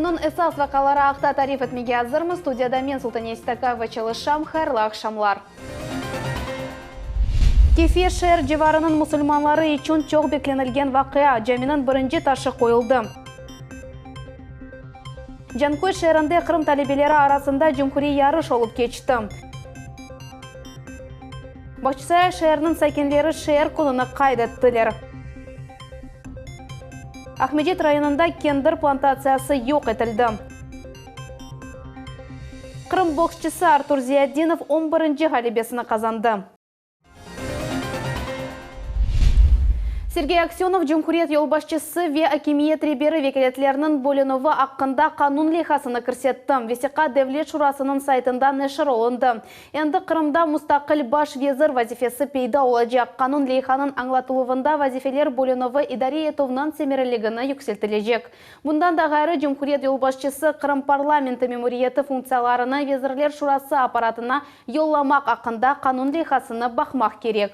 Күннің esas vakaları ақта тариф etmege hazırmız. Studiyada men Sultaniye Istakava çalışam. Hayırlı akşamlar. Kefir şehir civarının musulmanları için çok beklenilgen vakıya caminin birinci taşı koyuldu. Jankoy şehrinde Kırım talebeleri arasında cumhuri yarış olup geçti. Bahçesaray şehrinin sakinleri şehir kulunu kaydettiler. Ahmediyet rayonunda kendir plantatsiyasi yok etildi. Kırım boksçısı Artur Ziyadinov 11. galibesini kazandı. Sergey Aksyonov Cumhuriyet yolbaşçısı ve Akimiyet Riberi vekaletlerinin bölünüvü hakkında kanun lehasını kırsetti. Vesika Devlet Şurasının saytında neşir olundu. Endi Kırımda mustakil baş vezir vazifesi peyda olacak. Kanun lehanın anlatılığında vazifeler bölünüvü idari etovunun semirliğine yükseltilecek. Bundan da gayrı Cumhuriyet yolbaşçısı Kırım parlamenti memuriyeti funksiyalarını Vezirler Şurası aparatına yollamak hakkında kanun lehasını bakmak gerek.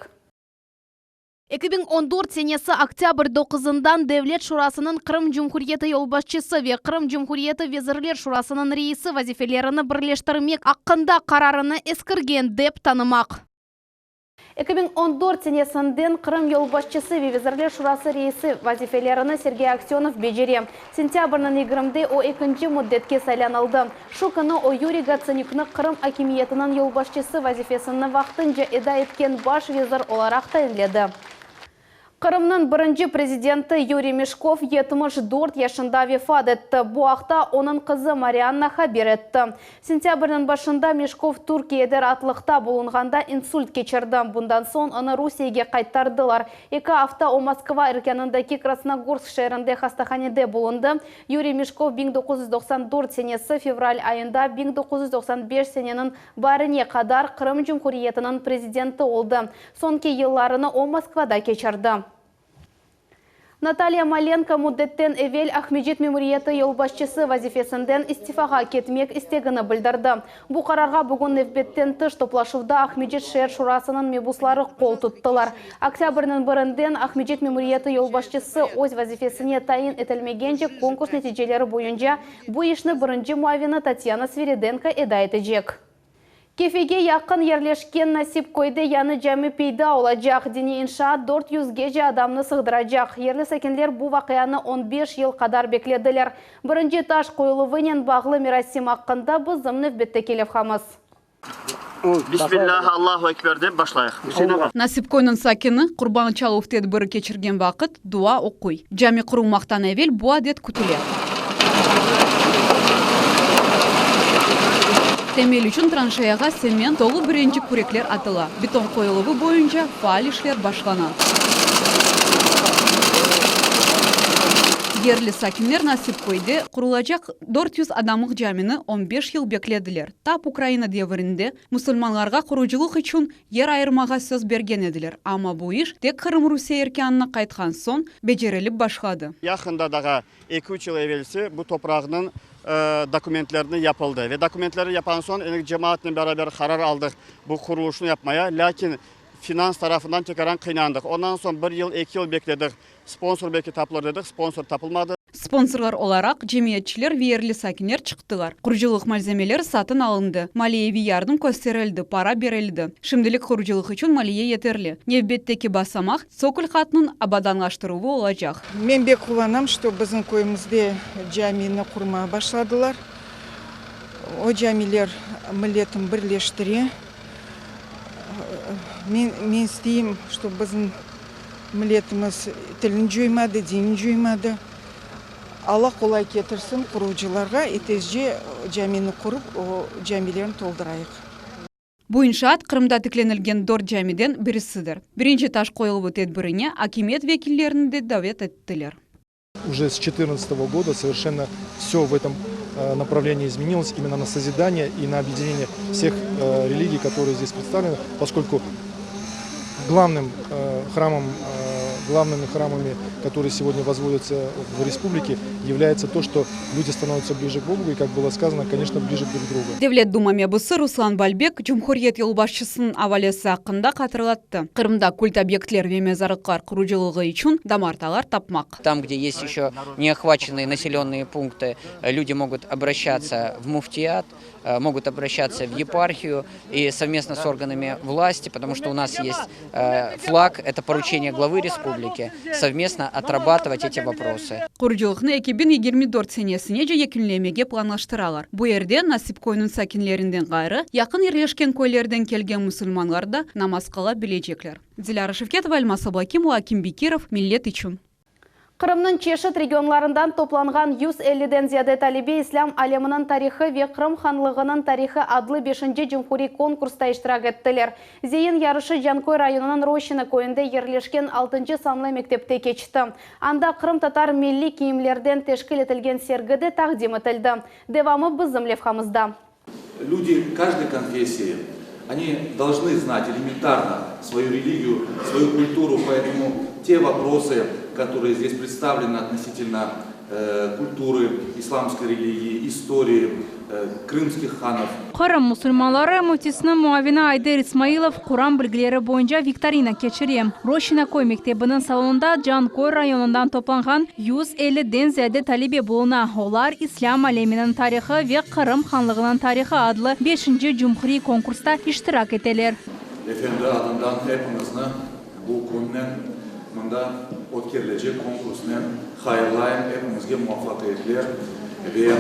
2014 senesi oktyabr 9'undan Devlet Şurasının Kırım Cumhuriyeti yolbaşçısı ve Kırım Cumhuriyeti Vezirler Şurasının reisi vazifelerini birleştirmek hakkında kararını eskirgen dep tanımak. 2014 senesinden Kırım yolbaşçısı ve Vezirler Şurası reisi vazifelerini Sergey Aksyonov beceri. Sentyabrının 20'de o ikinci müddetke saylanıldı. Şu günü o Yuri Gatsenyuk'ni Kırım hakimiyetinin yolbaşçısı vazifesini vaxtınca eda etken baş vezir olarak tayinledi. Kırım'nın birinci prezidenti Yuri Meshkov 74 yaşında vefat etti. Bu haqda onun kızı Marianna haber etti. Sentyabrın başında Meshkov Türkiye'de rahatlıkta bulunğanda insult geçirdi. Bundan son onu Rusya'ya kaytardılar. 2 hafta o Moskva erkanındaki Krasnogorsk şehrinde hastahanede bulundu. Yuri Meshkov 1994 senesi fevral ayında 1995 senenin barine kadar Kırım Cumhuriyeti'nin prezidenti oldu. Sonki yıllarını o Moskva'da geçirdi. Natalya Malenko müddetten evvel Ahmediyet memuriyeti yolbaşçısı vazifesinden istifaga ketmek istegini bildirdi. Bu kararga bugün növbetten tış toplaşıvda Ahmediyet şehir şurasının mebusları kol tuttular. Oktyabrının birinden Ahmediyet memuriyeti yolbaşçısı öz vazifesine tayin etilmegence konkurs neticeleri boyunca bu işini birinci muavini Tatyana Sviridenko eda edecek. Kefege yakın yerleşken Nasipkoy'da yanı cami peyda olacak. Dini inşaat 400 gece adamını sığdıracak. Yerli sakinler bu vakıyanı 15 yıl kadar beklediler. Birinci taş koyuluğuyla bağlı mirasim hakkında bizim növbette kelefhamız. Bismillah, Allahu Ekber deb başlayıq. Nasipkoy'nun sakini Qurban Chalov tedbiri keçirgen vaqt dua o'quy. Jami qurulmaqdan evvel bu adet kutilyapti. Temel üçün tranşeyaga sement dolu birinci kurekler atıla. Beton koyuluğu boyunca faal işler başlanadi. Yerli sakinler Nasipkoy'da kurulacak 400 adamlık camini 15 yıl beklediler. Tap Ukrayna devrinde musulmanlarga kuruculuk için yer ayırmaga söz bergen ediler. Ama bu iş tek Kırım Rusya erkanına kaytkan son becerilip başladı. Yaxında daga 2-3 yıl evvelsi bu toprağının dokumentlerini yapıldı ve dokumentleri yapan son cemaatle beraber karar aldık bu kuruluşunu yapmaya. Lakin finans tarafından tekrar kıynandık. Ondan sonra 1 yıl 2 yıl bekledik. Sponsor belki tapılır dedik. Sponsor tapılmadı. Sponsorlar olarak cemiyetçiler ve yerli sakinler çıktılar. Kuruculuk malzemeleri satın alındı. Maliyevi yardım gösterildi, para verildi. Şimdilik kuruculuk için maliye yeterli. Növbetteki basamak sokul katının abadanlaştırığı olacak. Ben bek kullanam, что bizim koyumuzda camini kurmaya başladılar. O camiler milletin birleştiriyor. Ben isteyim, что bizim milletimiz tilini juymadı, dini juymadı. Allah kolay getirsin kurucularga tezce camini kurup o camilerini toldurayıq. Bu inşaat Kırım'da tiklenilgen 4 camiden birisidir. Birinci taş koyuluğu tedbirine hakimiyet vekillerini de davet ettiler. Уже с 2014 года совершенно все в этом направлении изменилось именно на созидание и на объединение всех религий, которые здесь представлены, поскольку главным храмом главными храмами, которые сегодня возводятся в республике, является то, что люди становятся ближе к Богу и, как было сказано, конечно, ближе друг к другу. Девлет Дума мебусы Руслан Бальбек Жумхуриет елбашчысын авалесы ақында қатырлатты. Қырымда культ объектлер ве мезарықлар құружылығы үшін дамарталар тапмақ. Там, где есть еще неохваченные населенные пункты, люди могут обращаться в муфтият, могут обращаться в епархию и совместно с органами власти, потому что у нас есть флаг, это поручение главы республики, совместно отрабатывать эти вопросы. Құружылықны 2024 сенесіне же екінлемеге планлаштыралар. Бұл ерде насип койнун сакинлерінден ғайры, яқын ерлешкен көйлерден келген мұсылманлар да намаз қыла білежеклер. Диляра Шевкетова, Альмас Аблакимова, Аким Бекиров, Миллет Ичун. Қырымның чешет регионларынан топланған 150-ден зияде талибе ислам алемінің тарихы ве Қырым ханлығының тарихы адлы 5-ші жымхури конкурста иштирак еттілер. Зейін ярышы Жанкой районының Рощина койында ерлешкен 6-ші санлы мектепте кечті. Анда Қырым татар милли киімлерден тешкіл етілген сергіде тақдим етілді. Девамы біздің левхамызда. Люди каждой конфессии, они должны знать элементарно свою религию, свою культуру, поэтому те вопросы, которые здесь представлены относительно культуры, исламской религии, истории, крымских ханов. Қырым мұсылманлары муфтисінің муавина Айдер Исмаилов Құран білгілері бойынша викторина кечірі. Рощина кой мектебінің салонында Жанкой районынан топланған 150-ден зияде талибе болуна. Олар ислам алемінің тарихы ве Қырым ханлығының тарихы адлы 5-ші жумхури конкурста иштирак етелер. Efendi adından hepinizni bu konudan mında o'tkazilecek konkursdan hayırlayın, hepimizge muvaffaqiyetler ve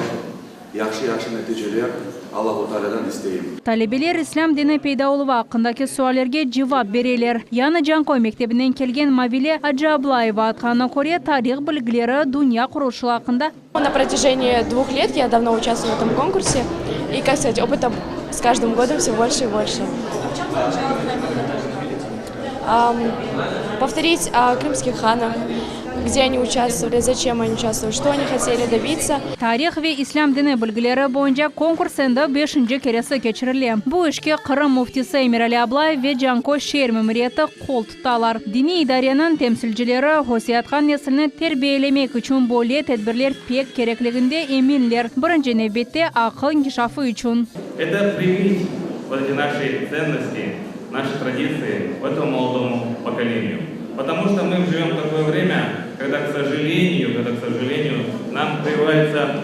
yaxshi natijalar Allahu Teala'dan isteyim. Talebelер ислам дini пейда болуы ақындаки суалерге жауап берелер. Яны Жанкой мектебінен келген Мавиле Аджаблаева атқанына көре тарих білгілері дуния құрушылы ақында. На протяжении 2 лет я давно участвую в этом конкурсе. И, как сказать, опыта с каждым годом все больше и больше. Повторить о крымских ханах, где они участвовали, зачем они участвовали, что они хотели добиться. Тарих ве ислам дini білгілері бойынша конкурсында 5-ші кересі кечірілі. Бұл ішке Қырым муфтисі Эмирали Аблаев ве Жанкой шер мемлекеті қол тұталар. Дини идарияның темсілчілері хосиятқан несіліні тербиелемек үшін боле тедбірлер пек кереклігінде еминлер. Бірінші небетте ақыл инкишафы үшін. Это привить вот эти наши ценности, наши традиции этому молодому поколению. Потому что мы живем в такое время, когда, к сожалению, нам прививаются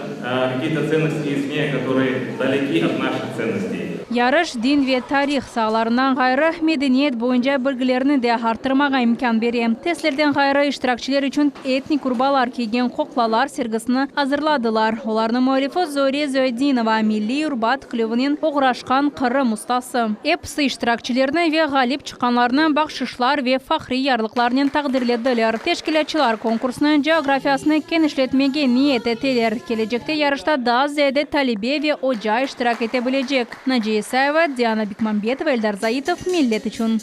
какие-то ценности извне, которые далеки от наших ценностей. Ярыш дин ве тарих сағаларынан ғайры медениет бойынша білгілеріні де артырмаға имкан бере. Теслерден ғайры иштиракчилер үшін этник урбалар киген қоқлалар сергісіні азырладылар. Оларның муалифы Зоре Зойдинова милли урбат клювінен оғырашқан Қырым ұстасы. Эпсы иштиракчилеріні ве ғалип чыққанларының бақшышлар ве фахри ярлықларының тағдырледілер. Тешкілетчілар конкурсының географиясыны кенішілетмеге ниет етелер. Келечекте ярышта да зәді талибе ве ожа иштирак ете білежек. Исаева, Диана Бекмамбетова, Эльдар Заитов, Миллет Ичун.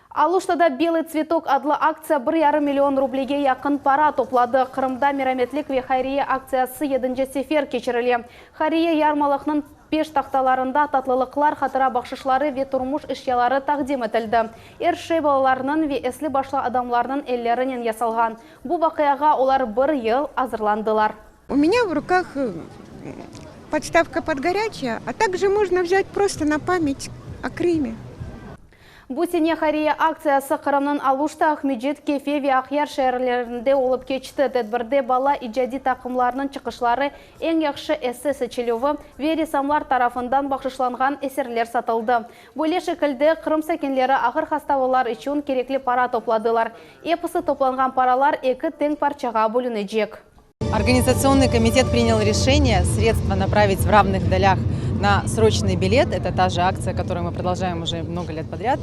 Алуштада «Белый цветок» адлы акция 1,5 миллион рублиге якын пара топлады. Қырымда мераметлік ве хайрия акциясы 7-ші сефер кечірілі. Хайрия ярмалықның пеш тақталарында татлылықлар, хатыра бақшышлары ве турмуш ішялары тақдим етілді. Ершей балаларының ве эсли башлы адамларының эллерінен ясалған. Бұл вақияға олар 1 ел азырландылар. У меня в руках подставка под горячее, а также можно взять просто на память о Крыме. Бусине хария акциясы Қырымның Алушта, Ахмеджет, Кефе ве Ақяр шәһәрләрендә олып кечті. Тәдбірде бала иҗади тақымларының чықышлары ең яхшы эссе сечелеуі ве ресамлар тарафындан бақшышланған эсерлер сатылды. Бөле шекілді Қырым сәкенлері ақыр хаставалар үшін керекли пара топладылар. Эпосы топланған паралар 2 тең парчаға бөлінecek. Организационный комитет принял решение средства направить в равных долях на срочный билет. Это та же акция, которую мы продолжаем уже много лет подряд.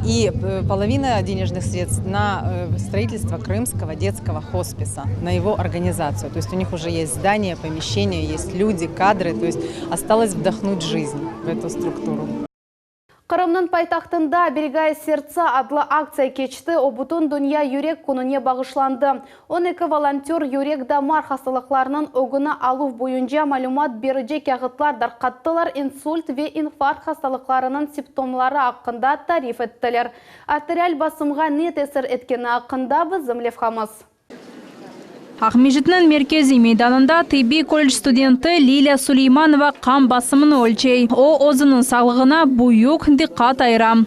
И половина денежных средств на строительство крымского детского хосписа, на его организацию. То есть у них уже есть здание, помещение, есть люди, кадры. То есть осталось вдохнуть жизнь в эту структуру. Кырымның пайтақтында «Берегая сердца» адлы акция кечті, о бүтін дүния юрек күніне бағышланды. 12 волонтер юрек дамар хасталықларының оғына алу бойынша малюмат беріже кәғытлар дарқаттылар, инсульт ве инфаркт хасталықларының симптомлары ақында тариф еттілер. Артериаль басымға не тесір еткені ақында біз зімлевхамыз. Ақмежітінің меркези мейданында тибби колледж студенті Лилия Сулейманова қам басымын өлчей. О өзінің сағлығына бұйық диққат айрам.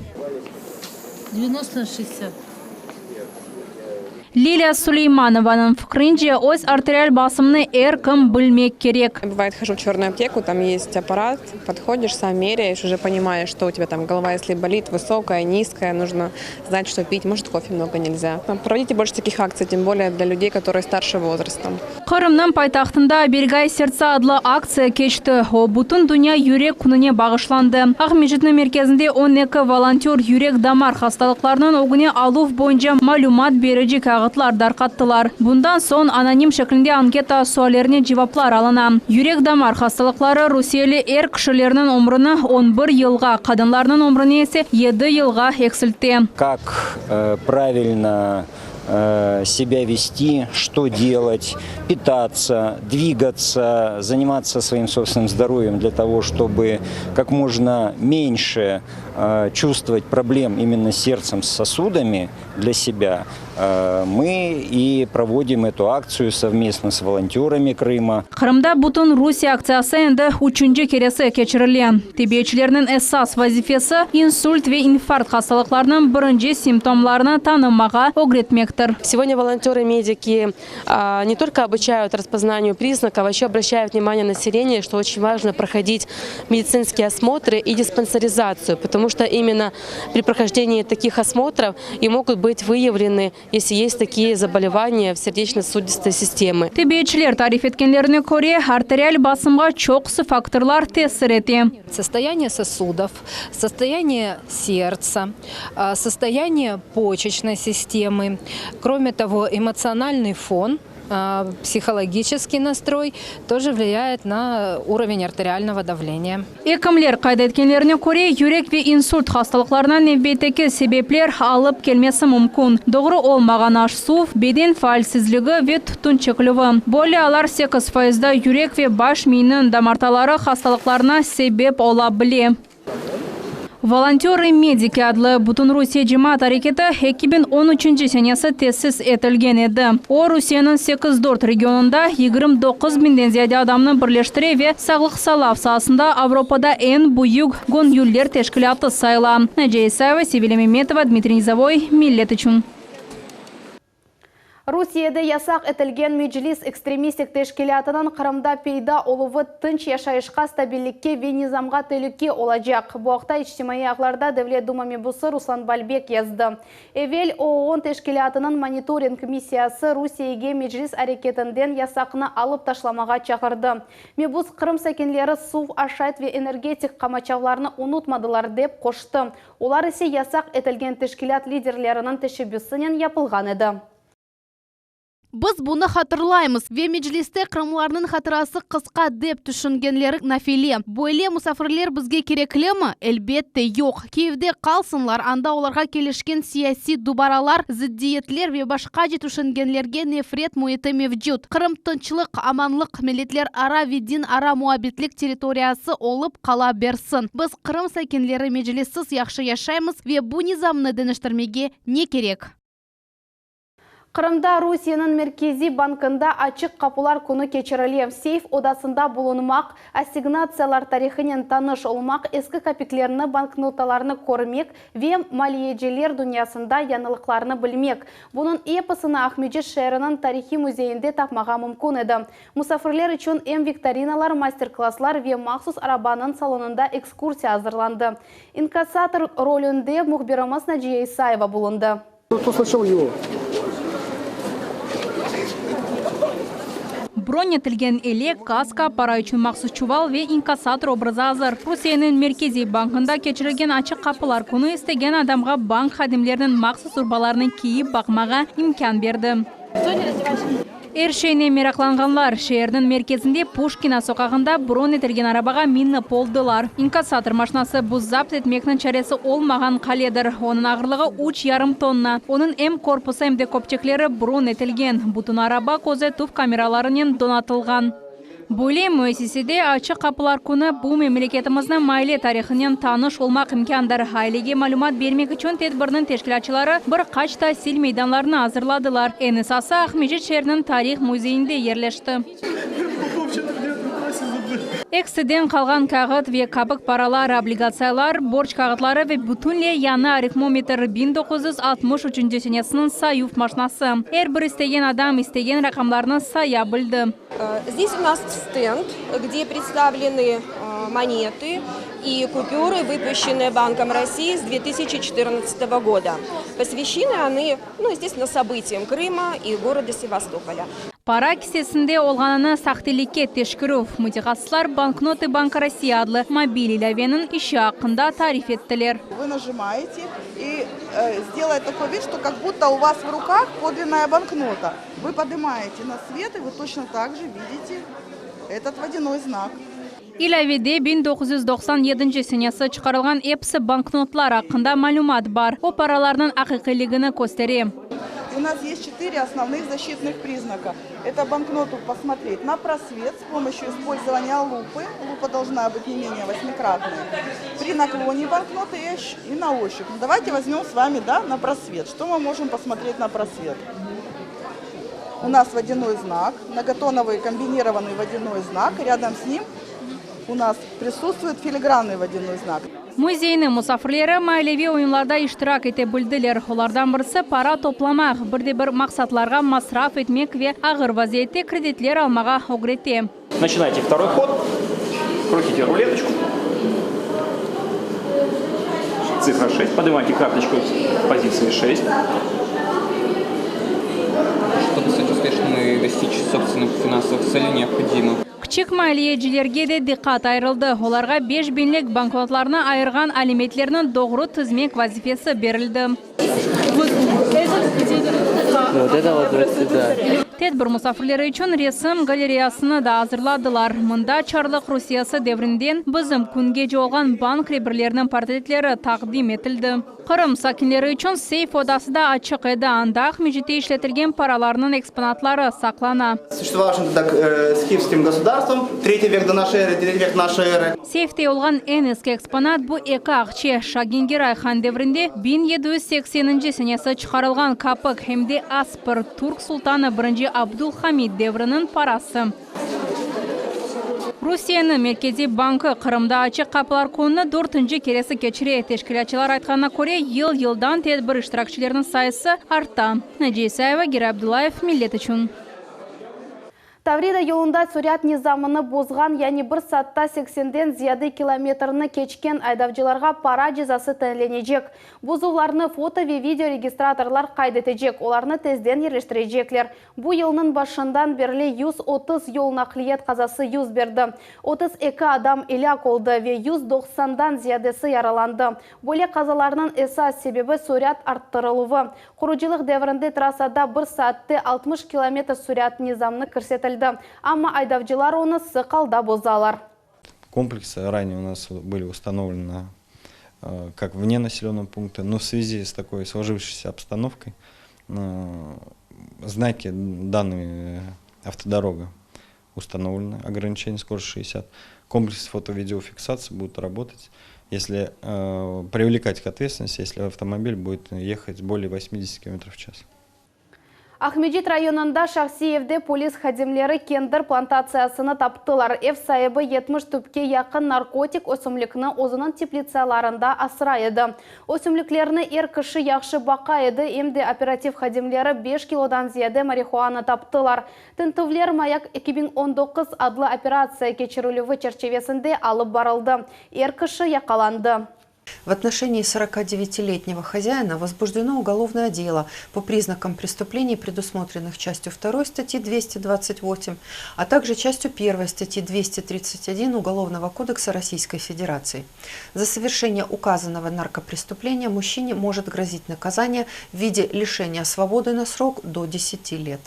90-60. Лилия Сулейманованың фікрінше өз артериаль басымны әркім білмек керек. Бывает, хожу в черную аптеку, там есть аппарат, подходишь, сам меряешь, уже понимаешь, что у тебя там голова, если болит, высокая, низкая, нужно знать, что пить, может, кофе много нельзя. Проводите больше таких акций, тем более для людей, которые старше возрастом. Қырымның пайтақтында «Берегая сердца» адлы акция кечті. О бүтін дүния юрек күніне бағышланды. Ақмежітінің мерkezінде 12 волонтер юрек дамар хасталықларының оғыне алу бойынша малюмат беріжі кағытлар дарқаттылар. Бұндан сон аноним шекілінде анкета суалеріне жеваплар алына. Юрек дамар хасталықлары Русиялы әр кішілерінің өміріні 11 елға, қадынларының өміріне есе 7 елға эксілтте. Как правильно себя вести, что делать, питаться, двигаться, заниматься своим собственным здоровьем для того, чтобы как можно меньше чувствовать проблем именно с сердцем, с сосудами для себя, мы и проводим эту акцию совместно с волонтерами Крыма. Қырымда бүтін Русия акциясы енді үшінші кересі кечірілі. Тебечілерінің эссас вазифесі инсульт ве инфаркт хасталықларының бірінші симптомларını танымаға огретмектір. Сегодня волонтеры-медики не только обучают распознанию признаков, а еще обращают внимание населения, что очень важно проходить медицинские осмотры и диспансеризацию, потому что именно при прохождении таких осмотров и могут быть выявлены, если есть такие заболевания в сердечно-сосудистой системе. Тебечілер тариф еткенлеріне көре артериаль басымға чоқсы факторлар тесір ете. Состояние сосудов, состояние сердца, состояние почечной системы. Кроме того, эмоциональный фон, психологический настрой тоже влияет на уровень артериального давления. Екімлер қайда еткенлеріне көре юрек ве инсульт хасталықларынан невбетекі себеплер алып келмесі мүмкін. Doğru olmаған ашсув, беден фальсізлігі ве түтін чеклігі. Более алар 8% юрек ве баш миінің дамарталары хасталықларына себеп ола біле. Волонтеры-медики адлы Бүтін Русия жемаат әрекеті 2013 сенесі тессіз етілген еді. О Русияның 8-4 регионында 29 000-ден зияде адамның бірлештіре ве сағлық салав сасында Авропада ең бұйық гон-юллер тешкілаты сайла. Наджа Исаева, Севилия Меметова, Дмитрий Низовой, Миллет үшін. Русияда ясақ етілген Меджлис экстремистік тешкелятынан Қырымда пейда олуы тынч яшайышқа стабилікке ве низамға төлікке олажақ. Бұақта ичтимаи ағларда Девлет Дума мебусы Руслан Бальбек язды. Эвел ООН тешкелятының мониторинг миссиясы Русияге Меджлис әрекетінден ясақны алып ташламаға чақырды. Мебус Қырым сәкенлері сув, ашайт ве энергетик қамачавларны ұнытмадылар деп қошты. Олар есе ясақ етілген тешкелят лидерлерінің тешебюсінен япылған еді. Біз бұны хатырлаймыз. Ве Меджлисте Қырымларының хатырасы қысқа деп түшінгенлері нафиле. Бойле мұсафірлер бізге кереклі ме? Әлбетте жоқ. Киевде қалсынлар, анда оларға келешкен сияси дубаралар, зиддиетлер ве башқа жетушінгенлерге нефрет муеті мевджуд. Қырым тынчылық, аманлық, милетлер ара видин ара муабитлік территориясы олып қала берсін. Біз Қырым сәкенлері Меджлиссіз яқшы яшаймыз ве бұ низамны дәніштірмеге не керек? Қырымда Русияның меркези банкында ачық қапылар күні кечірілі. Сейф одасында болынмақ, ассигнациялар тарихынен таныш олмақ, ескі капиклеріні банкноталарыны көрмек, ве малиежелер дүниясында янылықларыны білмек. Бұның эпосыны Ахмеджи шәрінің тарихи музейінде тапмаға мүмкін еді. Мұсафірлер үшін викториналар, мастер-класслар ве мақсус арабаның салонында экскурсия азырланды. Инкассатор ролінде мұхбирымыз Наджия Исаева болынды. Бронь етілген элек, каска, пара үшін мақсус чувал ве инкассатор образы азыр. Русияның меркези банкында кечірілген ачық қапылар күні істеген адамға банк хадимлерінің мақсус урбаларының кейіп бақмаға имкан берді. Эршейне меракланганлар шээрдин мерkezinde Пушкина сокагында бұрон етілген арабаға минны полдылар. Инкассатор машинасы бұз запт етмекнің чаресі олмаған қаледір. Оның ағырлығы 3,5 тонна. Оның М корпусы әмде көпчеклері бұрон етілген. Бұтын араба көзі туф камераларынан донатылған. Бөле мөсеседе ачық қапылар күні бұл мемлекетіміздің майле тарихынан таныш олмақ имкандар. Айлеге малумат бермек үшін тедбірінің тешкілатшылары бір қачта сел мейданларını азырладылар. НСАсы Ахмежит шерінің тарих музейінде ерлешті. Эксиден қалған қағыт ве қабық паралар, облигациялар, борч қағытлары ве бүтінле яны арифмометр 1963 сенесінің саюф машинасы. Әрбір істеген адам істеген рақамларының сая білді. Здесь у нас стенд, где представлены монеты и купюры, выпущенные Банком России с 2014 года. Посвящены они, естественно, событиям Крыма и города Севастополя. Пара кисесінде олғананы сақтелікке тешкіру. Мутихаслар банкноты Банка России адлы мобиль иләвенің іші ақында тариф еттілер. Вы нажимаете и сделает такой вид, что как будто у вас в руках подлинная банкнота. Вы поднимаете на свет, и вы точно так же видите этот водяной знак. Иләведе 1997 сенесі чықарылған эпсі банкнотлар ақында малумат бар. О параларының ақиқилігіні көстере. У нас есть 4 основных защитных признака. Это банкноту посмотреть на просвет с помощью использования лупы. Лупа должна быть не менее 8-кратной. При наклоне банкноты и на ощупь. Давайте возьмем с вами на просвет. Что мы можем посмотреть на просвет? У нас водяной знак, многотоновый комбинированный водяной знак. Рядом с ним у нас присутствует филигранный водяной знак. Музейні мұсафірлері майлеви ойынларда иштирак ете білділер. Олардан бірісі пара топламақ, бірде-бір мақсатларға масраф етмек ве ағыр вазиетте кредитлер алмаға огрете. Начинайте второй ход, крутите рулеточку. Цифра 6. Поднимайте карточку в позиции 6. Чтобы стать успешным и достичь собственных финансовых целей, необходимо. Кичик малиежилерге де диққат айрылды. Оларға 5 бинлік банкнотларына айырған алиметлерінің доғры тізмек вазифесі берілді. Тедбір мұсафірлері үшін ресім галереясыны да азырладылар. Мұнда Чарлық Русиясы девринден бізім күнге жоғалған банк ребірлерінің портретлері тақдим етілді. Қырым сакинлері үшін сейф одасы да ачық еді. Анда Ахмежитте ішлетілген параларының экспонатлары сақлана. Существовавшим с киевским государством 3 век до нашей эры, 9 век нашей эры. Сейфте олған ең ескі экспонат бұл екі ақче Шагингер Айхан деврінде 1780 сенесі чықарылған капық хемде аспыр Турк Султаны 1 Абдул Хамид деврінің парасы. Русияның Меркези банкы Қырымда ачық қапылар конына 4-ші кересі кечіре. Тешкілячылар айтқанына көре ел-елдан тедбір іштиракчылерінің сайысы арта. Надия Исаева, Гера Абдулаев, Миллет үшін. Таврида yolunda сурят низамыны бозған, яғни 1 саатта 80-ден зияды километріні кечкен айдавчыларға пара жазасы тәнленежек. Бұзуларны фото ве видео регистраторлар қайдетежек, оларны тезден ерлештірежеклер. Бұл елінің башындан берлі 130 yol нақлиет қазасы 100 берді. 32 адам иляк олды ве 190-дан зиядесі яраланды. Бөле қазаларының esas себебі сурят арттырылуы. Құручылық деврінде трассада 1 саатте 60 километр сурят низамны көрсетілді. Амма айдавчылар оны сықалда бозалар. Комплексы ранее у нас были установлены как вне населенного пункта, но в связи с такой сложившейся обстановкой знаки данной автодорога установлены, ограничение скорости 60. Комплекс фото-видеофиксации будут работать, если привлекать к ответственности, если автомобиль будет ехать более 80 км в час. Ахмежит районында Шахсиевде полис хадимлері кендір плантациясыны таптылар. Эв сайыбы 70 түпке яқын наркотик өсімлікні озының теплицаларында асырайды. Өсімліклеріні ер кіші яқшы бақа еді, емде оператив хадимлері 5 килодан зияды марихуана таптылар. Тінтувлер маяк 2019 адлы операция кечірілігі черчевесінде алып барылды. Ер кіші яқаланды. В отношении 49-летнего хозяина возбуждено уголовное дело по признакам преступлений, предусмотренных частью 2 статьи 228, а также частью 1 статьи 231 Уголовного кодекса Российской Федерации. За совершение указанного наркопреступления мужчине может грозить наказание в виде лишения свободы на срок до 10 лет.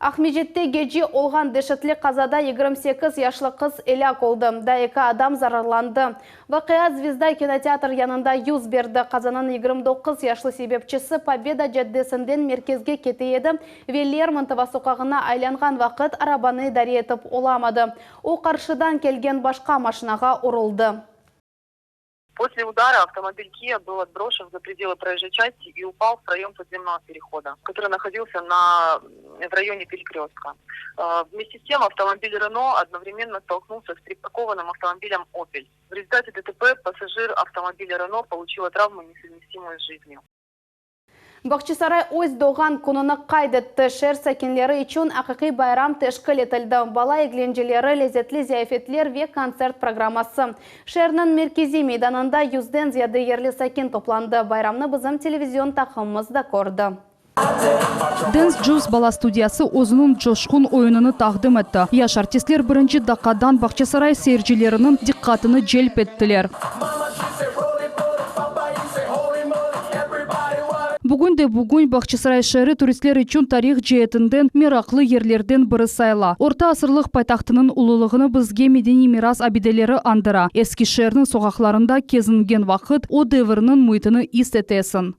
Ахмежетте геджи олған дешетлі қазада 28 яшлы қыз элек олды. Да 2 адам зарарланды. Вақия Звезда кинотеатр янында юз берді. Қазанын 29 яшлы себепчісі Победа жәддесінден мерkezге кетейеді. Лермонтова соқағына айланған вақыт арабаны дари етіп оламады. О қаршыдан келген башқа машинаға ұрылды. После удара автомобиль Kia был отброшен за пределы проезжей части и упал в проем подземного перехода, который находился в районе перекрестка. Вместе с тем автомобиль Renault одновременно столкнулся с припаркованным автомобилем Opel. В результате ДТП пассажир автомобиля Renault получила травму, несовместимую с жизнью. Бақчысарай өз доған күніні қайдетті. Шер сәкенлері үшін ақиқи байрам тешкіл етілді. Бала егленжелері, лезетлі зияфетлер ве концерт программасы. Шернің меркези мейданында 100-ден зияды ерлі сәкен топланды. Байрамны бізім телевизион тақымымыз да көрді. Dance Juice бала студиясы өзінің жошқын ойынını тақдым етті. Яш артистлер бірінші дақадан Бақчысарай сейіржілерінің диққатыны желп еттілер. Бүгін Бақчысарай шәрі туристлер үшін тарих жиетінден мерақлы ерлерден бірі сайла. Орта асырлық пайтақтының ұлылығыны бізге медени мирас абиделері андыра. Ескі шәрінің соғақларында кезінген вақыт о дәуірінің мұйтыны истетесін.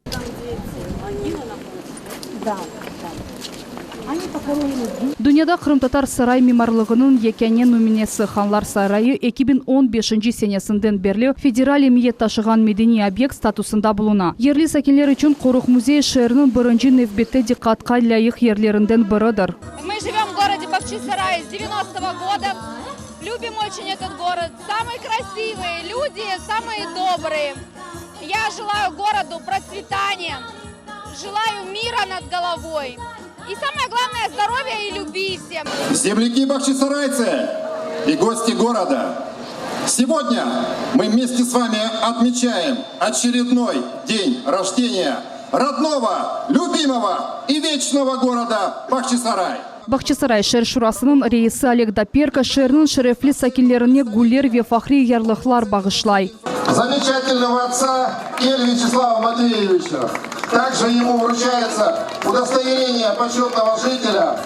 Дүнияда Қырым-Татар сарай мемарлығының екене номинесі Ханлар сарайы 2015 сенесінден берлі федерал емиет ташыған медени объект статусында бұлына. Ерлі сәкенлер үшін Қорық музей шәрінің бірінші невбетті диққатқа лайық ерлерінден бірідір. Мы живем в городе Бахчисарай с 90-го года. Любим очень этот город. Самые красивые люди, самые добрые. Я желаю городу процветания, желаю мира над головой. И самое главное, здоровья и любви всем. Земляки-бахчисарайцы и гости города, сегодня мы вместе с вами отмечаем очередной день рождения родного, любимого и вечного города Бахчисарай. Бақчысарай шәр шурасының рейсі Олег Доперко шәрінің шәрефлі сәкенлеріне гулер ве фахри ярлықлар бағышлай. Замечательного отца Кель Вячеслава Матвеевича. Также ему вручается удостоверение почетного жителя,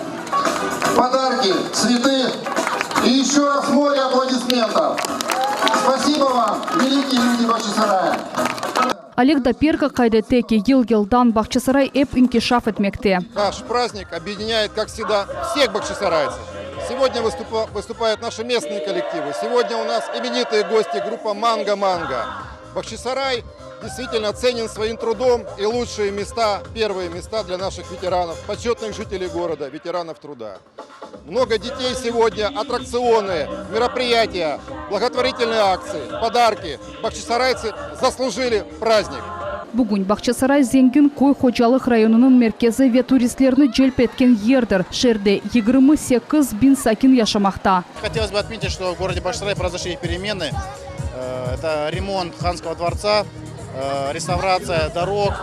подарки, цветы и еще раз море аплодисментов. Спасибо вам, великие люди Бахчисарая. Олег Доперко кайдетеки ел-елдан Бахчисарай эп инкишаф этмекте. Наш праздник объединяет, как всегда, всех бахчисарайцев. Сегодня выступают наши местные коллективы. Сегодня у нас именитые гости группа «Манго-Манго». Бахчисарай действительно ценен своим трудом, и лучшие места, первые места для наших ветеранов, почетных жителей города, ветеранов труда. Много детей сегодня, аттракционы, мероприятия, благотворительные акции, подарки. Бахчисарайцы заслужили праздник. Бүгін Бақчысарай зеңгін қой қожалық районының меркезі ве туристлеріні желп еткен ердір. Шерде 28 бин сакин яшамақта. Хотелось бы отметить, что в городе Бахчисарай произошли перемены. Это ремонт Ханского дворца, реставрация дорог,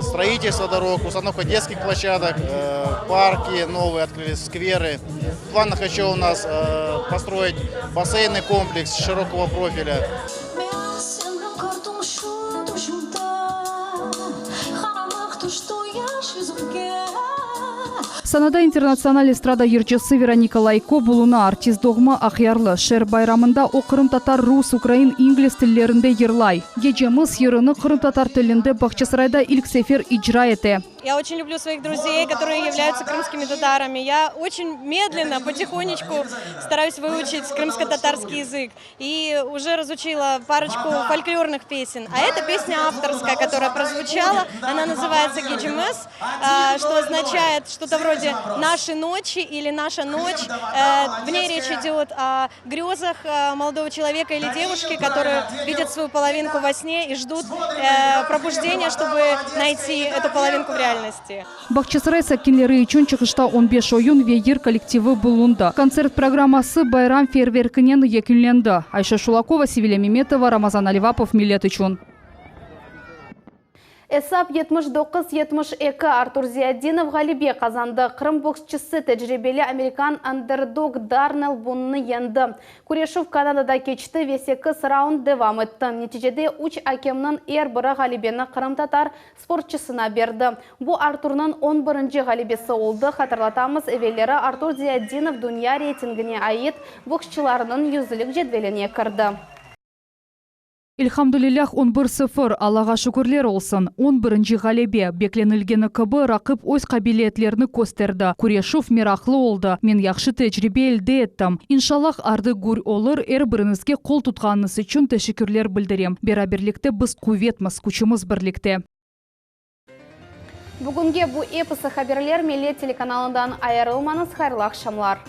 строительство дорог, установка детских площадок, парки новые открылись, скверы. В планах еще у нас построить бассейнный комплекс широкого профиля. Санада интернациональ эстрада ерчесі Вероника Лайко бұлына артист доғма ақиярлы. Шер байрамында о Қырым-Татар, рус, украин, инглиз тіллерінде ерлай. Геджеміз еріні Қырым-Татар тілінде Бахчисарайда ilk сефер ижра ете. Я очень люблю своих друзей, которые являются крымскими татарами. Я очень медленно, потихонечку стараюсь выучить крымско-татарский язык. И уже разучила парочку фольклорных песен. А эта песня авторская, которая прозвучала, она называется «Геджемес», что означает что-то вроде «наши ночи» или «наша ночь». В ней речь идет о грезах молодого человека или девушки, которые видят свою половинку во сне и ждут пробуждения, чтобы найти эту половинку в реальности. Бахчисарай сәкенлері үшін чықышта 15 ойын вейер коллективі бұлынды. Концерт программасы байрам фейерверкінен екінленді. Айша Шулакова, Севиля Меметова, Рамазан Аливапов, Милет үшін. Эсап 79-72 Артур Зияддинов Галибе қазанды. Қырым боксшысы тәжірибелі американ андердог Дарнелл Бунны енді. Курешев Канадада кечті весекіс раунд девам етті. Нетижеде үш акемнің бірі Галибені Қырым татар спортшысына берді. Бұл Артурның 11-ші Галибесі олды. Қатырлатамыз әвелері Артур Зияддинов дүния рейтингіне айет боксшыларының yüzілік жетвеліне кірді. Илхамдулиллах 11-0 Аллаға шүкірлер олсын. 11-ші Галибе бекленілгені кыбы рақып өз қабилетлеріні көстерді. Курешев мерақлы олды. Мен яқшы тәжірибе елде еттім. Иншаллах арды гүр олыр біріңізге қол тұтқаныңыз үшін тәшекүрлер білдірем. Бераберлікте біз құветміз, күшіміз бірлікте. Бүгінге бұл эпосы хаберлер Мелле телеканалынан айырылмаңыз, хайырлы ақшамлар.